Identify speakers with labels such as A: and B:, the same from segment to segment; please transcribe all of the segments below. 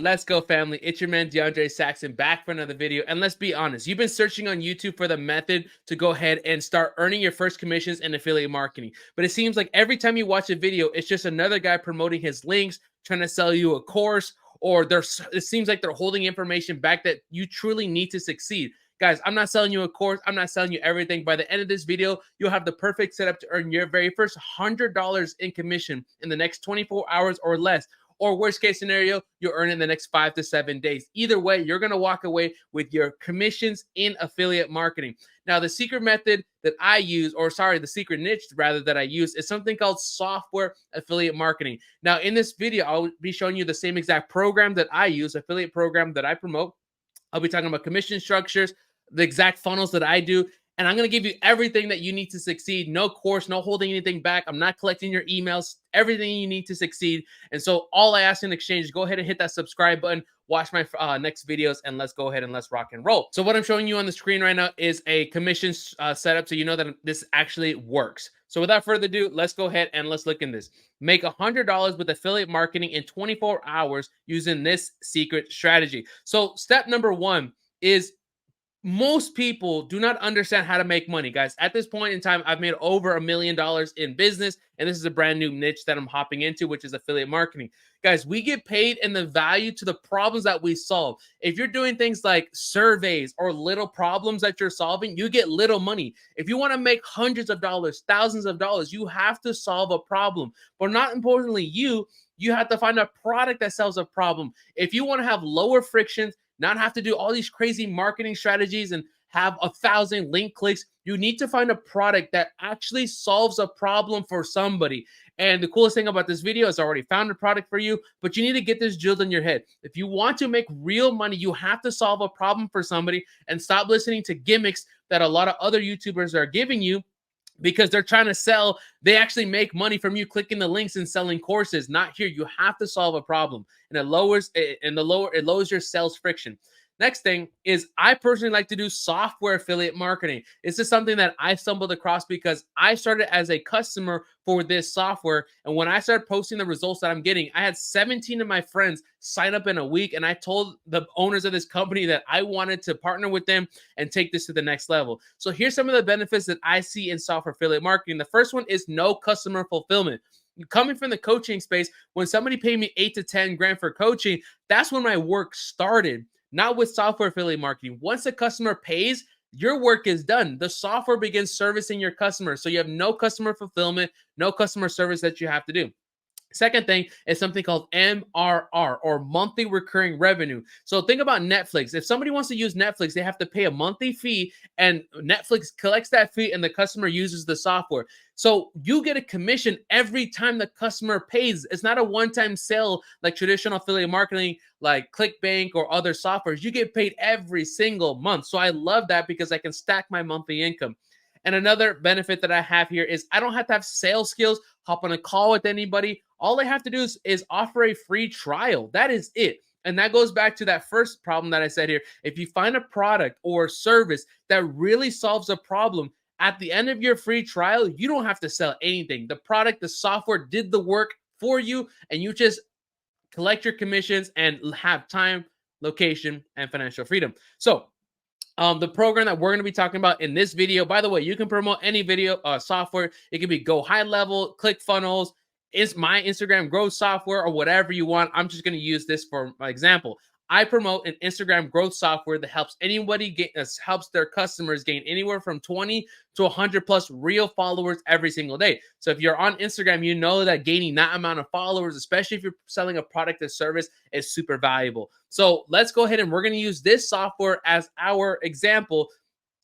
A: Let's go, family. It's your man, DeAndre Saxon, back for another video. And let's be honest, you've been searching on YouTube for the method to go ahead and start earning your first commissions in affiliate marketing. But it seems like every time you watch a video, it's just another guy promoting his links, trying to sell you a course, or it seems like they're holding information back that you truly need to succeed. Guys, I'm not selling you a course. I'm not selling you everything. By the end of this video, you'll have the perfect setup to earn your very first $100 in commission in the next 24 hours or less. Or worst case scenario, you'll earn in the next 5 to 7 days. Either way, you're going to walk away with your commissions in affiliate marketing. Now, the secret method that I use, the secret niche rather that I use is something called software affiliate marketing. Now, in this video, I'll be showing you the same exact program that I use, affiliate program that I promote. I'll be talking about commission structures, the exact funnels that I do, and I'm going to give you everything that you need to succeed. No course, no holding anything back. I'm not collecting your emails, everything you need to succeed. And so all I ask in exchange is go ahead and hit that subscribe button, watch my next videos, and let's go ahead and let's rock and roll. So what I'm showing you on the screen right now is a commission setup, so you know that this actually works. So without further ado, let's go ahead and let's look in this. Make $100 with affiliate marketing in 24 hours using this secret strategy. So step number one is most people do not understand how to make money, guys. At this point in time, I've made over $1 million in business, and this is a brand new niche that I'm hopping into, which is affiliate marketing. Guys, we get paid in the value to the problems that we solve. If you're doing things like surveys or little problems that you're solving, you get little money. If you want to make hundreds of dollars, thousands of dollars, you have to solve a problem. But not importantly, you have to find a product that solves a problem. If you want to have lower frictions, not have to do all these crazy marketing strategies and have 1,000 link clicks, you need to find a product that actually solves a problem for somebody. And the coolest thing about this video is I already found a product for you, but you need to get this drilled in your head. If you want to make real money, you have to solve a problem for somebody and stop listening to gimmicks that a lot of other YouTubers are giving you, because they're trying to sell. They actually make money from you clicking the links and selling courses. Not here. You have to solve a problem, and it lowers your sales friction. Next thing is I personally like to do software affiliate marketing. This is something that I stumbled across because I started as a customer for this software. And when I started posting the results that I'm getting, I had 17 of my friends sign up in a week. And I told the owners of this company that I wanted to partner with them and take this to the next level. So here's some of the benefits that I see in software affiliate marketing. The first one is no customer fulfillment. Coming from the coaching space, when somebody paid me 8 to 10 grand for coaching, that's when my work started. Not with software affiliate marketing. Once a customer pays, your work is done. The software begins servicing your customers. So you have no customer fulfillment, no customer service that you have to do. Second thing is something called MRR, or monthly recurring revenue. So think about Netflix. If somebody wants to use Netflix, they have to pay a monthly fee, and Netflix collects that fee and the customer uses the software. So you get a commission every time the customer pays. It's not a one-time sale like traditional affiliate marketing like ClickBank or other softwares. You get paid every single month. So I love that because I can stack my monthly income. And another benefit that I have here is I don't have to have sales skills, hop on a call with anybody. All I have to do is offer a free trial. That is it. And that goes back to that first problem that I said here. If you find a product or service that really solves a problem, at the end of your free trial, you don't have to sell anything. The product, the software did the work for you, and you just collect your commissions and have time, location, and financial freedom. So the program that we're going to be talking about in this video, by the way, you can promote any video software. It can be Go High Level, ClickFunnels, is my Instagram growth software, or whatever you want. I'm just going to use this for my example. I promote an Instagram growth software that helps anybody helps their customers gain anywhere from 20 to 100 plus real followers every single day. So if you're on Instagram, you know that gaining that amount of followers, especially if you're selling a product or service, is super valuable. So let's go ahead and we're going to use this software as our example.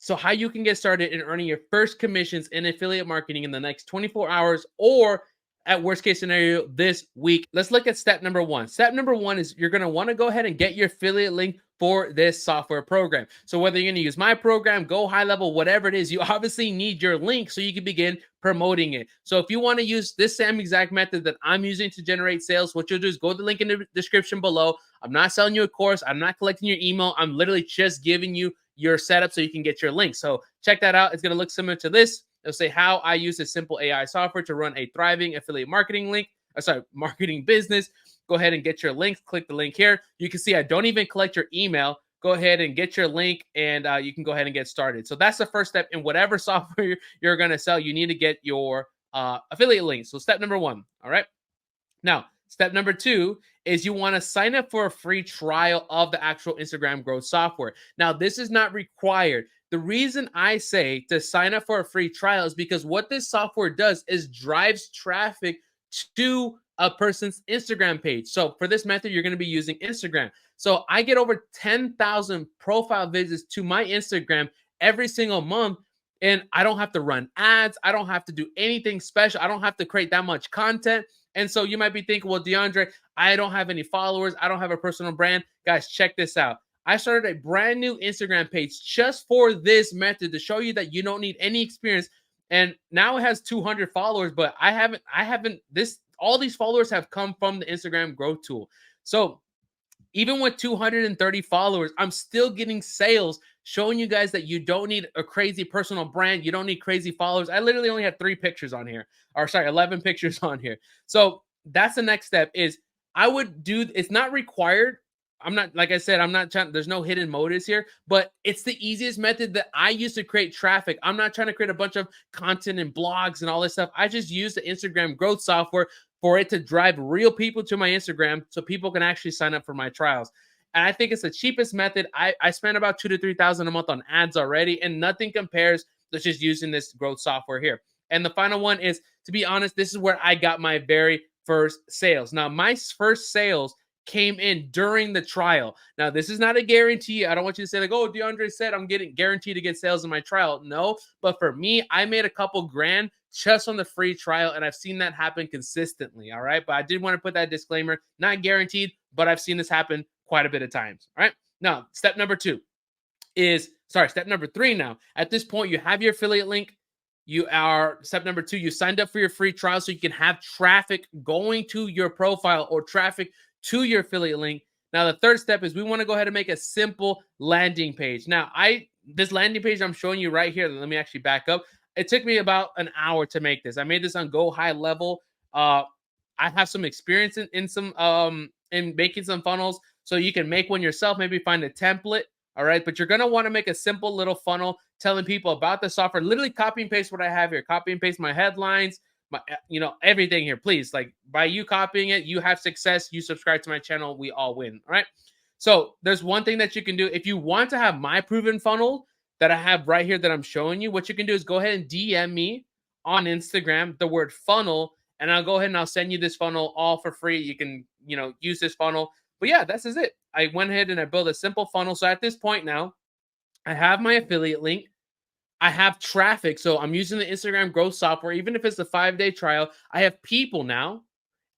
A: So how you can get started in earning your first commissions in affiliate marketing in the next 24 hours, or at worst case scenario this week. Let's look at step number one. Step number one is you're going to want to go ahead and get your affiliate link for this software program. So whether you're going to use my program, Go High Level, whatever it is, you obviously need your link so you can begin promoting it. So if you want to use this same exact method that I'm using to generate sales, what you'll do is go to the link in the description below. I'm not selling you a course. I'm not collecting your email. I'm literally just giving you your setup so you can get your link. So check that out. It's going to look similar to this. It'll say how I use a simple AI software to run a thriving affiliate marketing marketing business. go ahead and get your links. Click the link here. You can see I don't even collect your email. Go ahead and get your link, and you can go ahead and get started. So that's the first step in whatever software you're going to sell. You need to get your affiliate links. So step number 1. All right. Now, step number 2 is you want to sign up for a free trial of the actual Instagram growth software. Now, this is not required. The reason I say to sign up for a free trial is because what this software does is drives traffic to a person's Instagram page. So for this method, you're going to be using Instagram. So I get over 10,000 profile visits to my Instagram every single month. And I don't have to run ads. I don't have to do anything special. I don't have to create that much content. And so you might be thinking, well, DeAndre, I don't have any followers. I don't have a personal brand. Guys, check this out. I started a brand new Instagram page just for this method to show you that you don't need any experience. And now it has 200 followers, but all these followers have come from the Instagram growth tool. So even with 230 followers, I'm still getting sales, showing you guys that you don't need a crazy personal brand. You don't need crazy followers. I literally only have 3 pictures on here, 11 pictures on here. So that's the next step is I would do, it's not required. I'm not, like I said, I'm not trying, there's no hidden motives here, but it's the easiest method that I use to create traffic. I'm not trying to create a bunch of content and blogs and all this stuff. I just use the Instagram growth software for it to drive real people to my Instagram so people can actually sign up for my trials. And I think it's the cheapest method. I spend about $2,000 to $3,000 a month on ads already, and nothing compares to just using this growth software here. And the final one is, to be honest, this is where I got my very first sales. Now, my first sales came in during the trial. Now, this is not a guarantee. I don't want you to say like, oh, DeAndre said I'm getting guaranteed to get sales in my trial. No, but for me, I made a couple grand just on the free trial, and I've seen that happen consistently. All right. But I did want to put that disclaimer, not guaranteed, but I've seen this happen quite a bit of times. All right. Now, step number 3 now. At this point, you have your affiliate link. Step number 2, you signed up for your free trial so you can have traffic going to your profile or traffic to your affiliate link. Now, the third step is we want to go ahead and make a simple landing page. Now, this landing page I'm showing you right here, let me actually back up. It took me about an hour to make this. I made this on Go High Level. I have some experience in making some funnels, so you can make one yourself, maybe find a template. All right, but you're going to want to make a simple little funnel telling people about the software. Literally copy and paste what I have here. Copy and paste my headlines, everything here. Please, like, by you copying it, you have success. You subscribe to my channel, we all win. All right. So there's one thing that you can do. If you want to have my proven funnel that I have right here that I'm showing you, what you can do is go ahead and DM me on Instagram, the word funnel, and I'll go ahead and I'll send you this funnel all for free. You can, use this funnel. But yeah, this is it. I went ahead and I built a simple funnel. So at this point now, I have my affiliate link. I have traffic. So I'm using the Instagram growth software. Even if it's a 5-day trial, I have people now.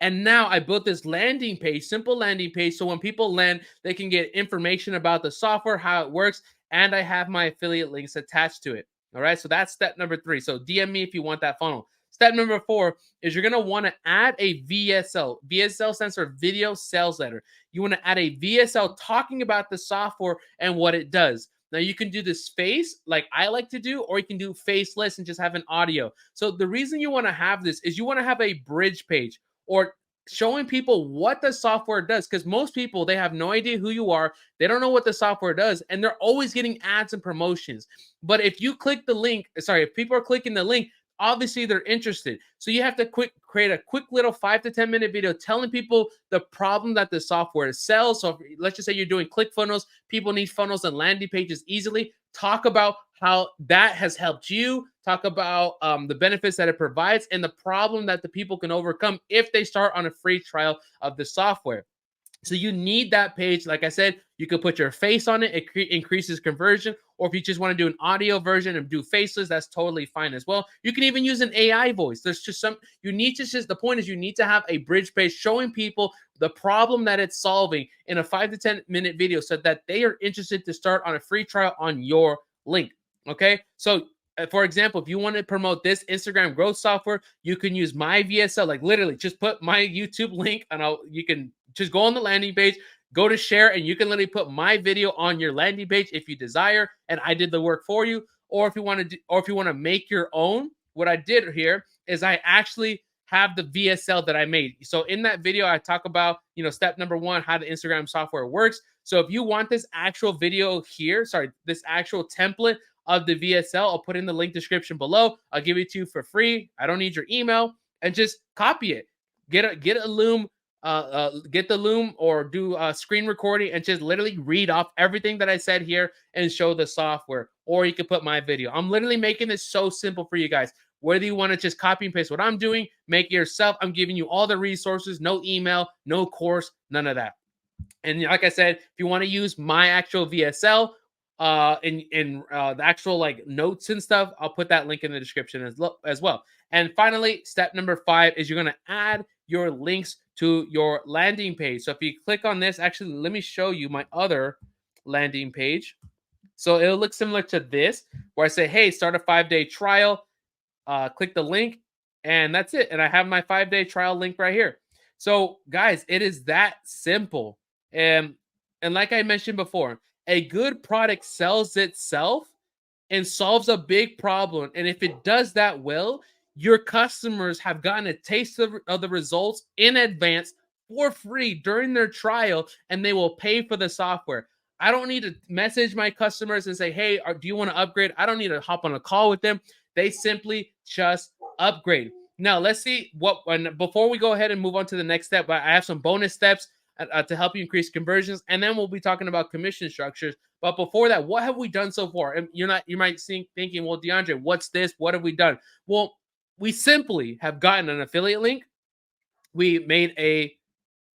A: And now I built this landing page, simple landing page. So when people land, they can get information about the software, how it works. And I have my affiliate links attached to it. All right. So that's step number 3. So DM me if you want that funnel. Step number 4 is you're going to want to add a VSL. VSL stands for video sales letter. You want to add a VSL talking about the software and what it does. Now, you can do this face like I like to do, or you can do faceless and just have an audio. So the reason you want to have this is you want to have a bridge page or showing people what the software does, because most people, they have no idea who you are. They don't know what the software does, and they're always getting ads and promotions. But if you click the link, if people are clicking the link, obviously they're interested. So you have to create a quick little 5 to 10 minute video telling people the problem that the software sells. So let's just say you're doing ClickFunnels. People need funnels and landing pages easily. Talk about how that has helped you. Talk about the benefits that it provides and the problem that the people can overcome if they start on a free trial of the software. So you need that page. Like I said, you can put your face on it. It increases conversion. Or if you just want to do an audio version and do faceless, that's totally fine as well. You can even use an AI voice. There's just the point is you need to have a bridge page showing people the problem that it's solving in a 5 to 10 minute video so that they are interested to start on a free trial on your link. Okay. So for example, if you want to promote this Instagram growth software, you can use my VSL, like literally just put my YouTube link and you can just go on the landing page, go to share, and you can literally put my video on your landing page if you desire. And I did the work for you. Or if you want to make your own, what I did here is I actually have the VSL that I made. So in that video, I talk about, step number 1, how the Instagram software works. So if you want this actual video here, this actual template of the VSL, I'll put in the link description below. I'll give it to you for free. I don't need your email, and just copy it. Get a Loom, get the Loom, or do a screen recording and just literally read off everything that I said here and show the software. Or you can put my video. I'm literally making this so simple for you guys. Whether you want to just copy and paste what I'm doing, make it yourself. I'm giving you all the resources, no email, no course, none of that. And like I said, if you want to use my actual VSL in the actual like notes and stuff, I'll put that link in the description as well. And finally, step number 5 is you're going to add your links to your landing page. So if you click on this, actually, let me show you my other landing page. So it'll look similar to this, where I say, hey, start a 5-day trial. Click the link, and that's it. And I have my 5-day trial link right here. So guys, it is that simple. And like I mentioned before, a good product sells itself and solves a big problem. And if it does that well, your customers have gotten a taste of the results in advance for free during their trial, and they will pay for the software. I don't need to message my customers and say, hey, do you want to upgrade? I don't need to hop on a call with them. They simply just upgrade. Now, let's see before we go ahead and move on to the next step, I have some bonus steps to help you increase conversions, and then we'll be talking about commission structures. But before that, what have we done so far? And you might thinking, well, DeAndre, what's this? What have we done? Well, we simply have gotten an affiliate link. We made a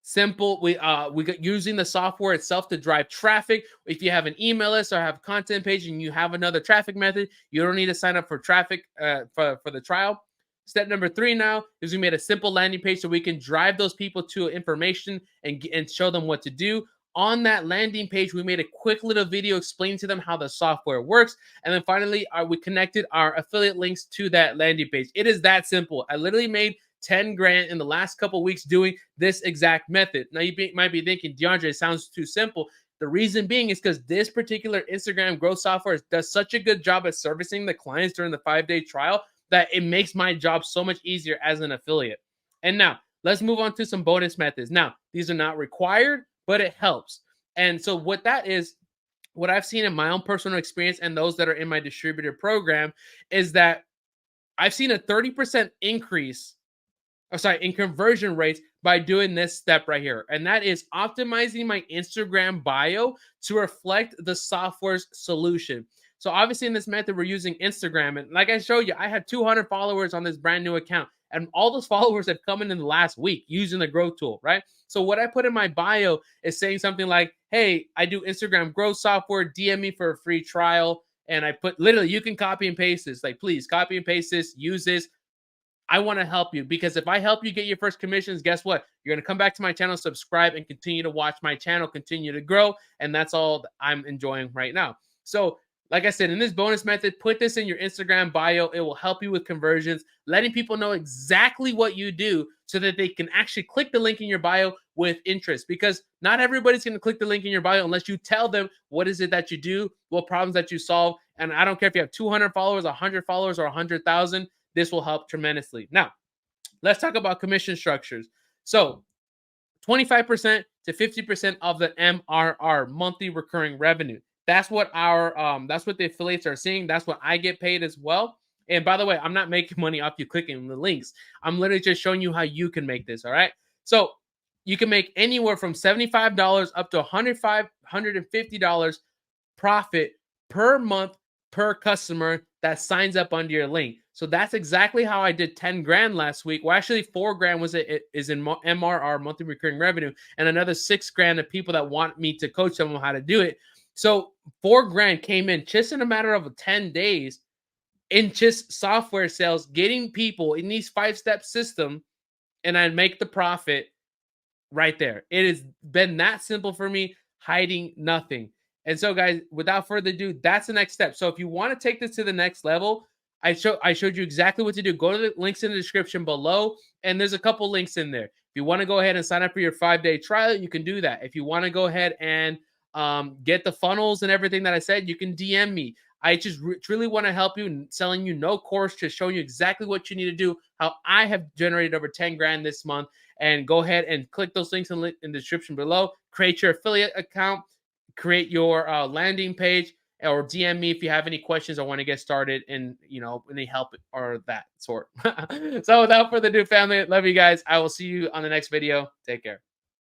A: simple, we got using the software itself to drive traffic. If you have an email list or have a content page and you have another traffic method, you don't need to sign up for traffic for the trial. Step number 3 now is we made a simple landing page so we can drive those people to information and show them what to do. On that landing page, we made a quick little video explaining to them how the software works. And then finally, we connected our affiliate links to that landing page. It is that simple. I literally made 10 grand in the last couple of weeks doing this exact method. Now, you might be thinking, DeAndre, it sounds too simple. The reason being is because this particular Instagram growth software does such a good job at servicing the clients during the 5-day trial that it makes my job so much easier as an affiliate. And now, let's move on to some bonus methods. Now, these are not required, but it helps. And so what that is, what I've seen in my own personal experience and those that are in my distributor program, is that I've seen a 30% increase in conversion rates by doing this step right here. And that is optimizing my Instagram bio to reflect the software's solution. So obviously in this method, we're using Instagram. And like I showed you, I had 200 followers on this brand new account. And all those followers have come in the last week using the growth tool, right? So what I put in my bio is saying something like, hey, I do Instagram growth software, DM me for a free trial. And I put literally, you can copy and paste this. Like, please copy and paste this, use this. I want to help you, because if I help you get your first commissions, guess what? You're going to come back to my channel, subscribe, and continue to watch my channel continue to grow. And that's all I'm enjoying right now. So like I said, in this bonus method, put this in your Instagram bio. It will help you with conversions, letting people know exactly what you do so that they can actually click the link in your bio with interest, because not everybody's going to click the link in your bio unless you tell them what is it that you do, what problems that you solve. And I don't care if you have 200 followers, 100 followers, or 100,000. This will help tremendously. Now, let's talk about commission structures. So 25% to 50% of the MRR, monthly recurring revenue. That's what that's what the affiliates are seeing. That's what I get paid as well. And by the way, I'm not making money off you clicking the links. I'm literally just showing you how you can make this. All right. So you can make anywhere from $75 up to $150 profit per month per customer that signs up under your link. So that's exactly how I did 10 grand last week. Well, actually 4 grand is in MRR, monthly recurring revenue, and another 6 grand of people that want me to coach them on how to do it. So 4 grand came in just in a matter of 10 days in just software sales, getting people in these 5-step system, and I make the profit right there. It has been that simple for me, hiding nothing. And so, guys, without further ado, that's the next step. So if you want to take this to the next level, I showed you exactly what to do. Go to the links in the description below, and there's a couple links in there. If you want to go ahead and sign up for your 5-day trial, you can do that. If you want to go ahead and get the funnels and everything that I said, you can DM me. I just truly want to help you, selling you no course, just showing you exactly what you need to do, how I have generated over 10 grand this month. And go ahead and click those links in the description below. Create your affiliate account, create your landing page, or DM me if you have any questions or want to get started and, any help or that sort. So without further ado, family, love you guys. I will see you on the next video. Take care.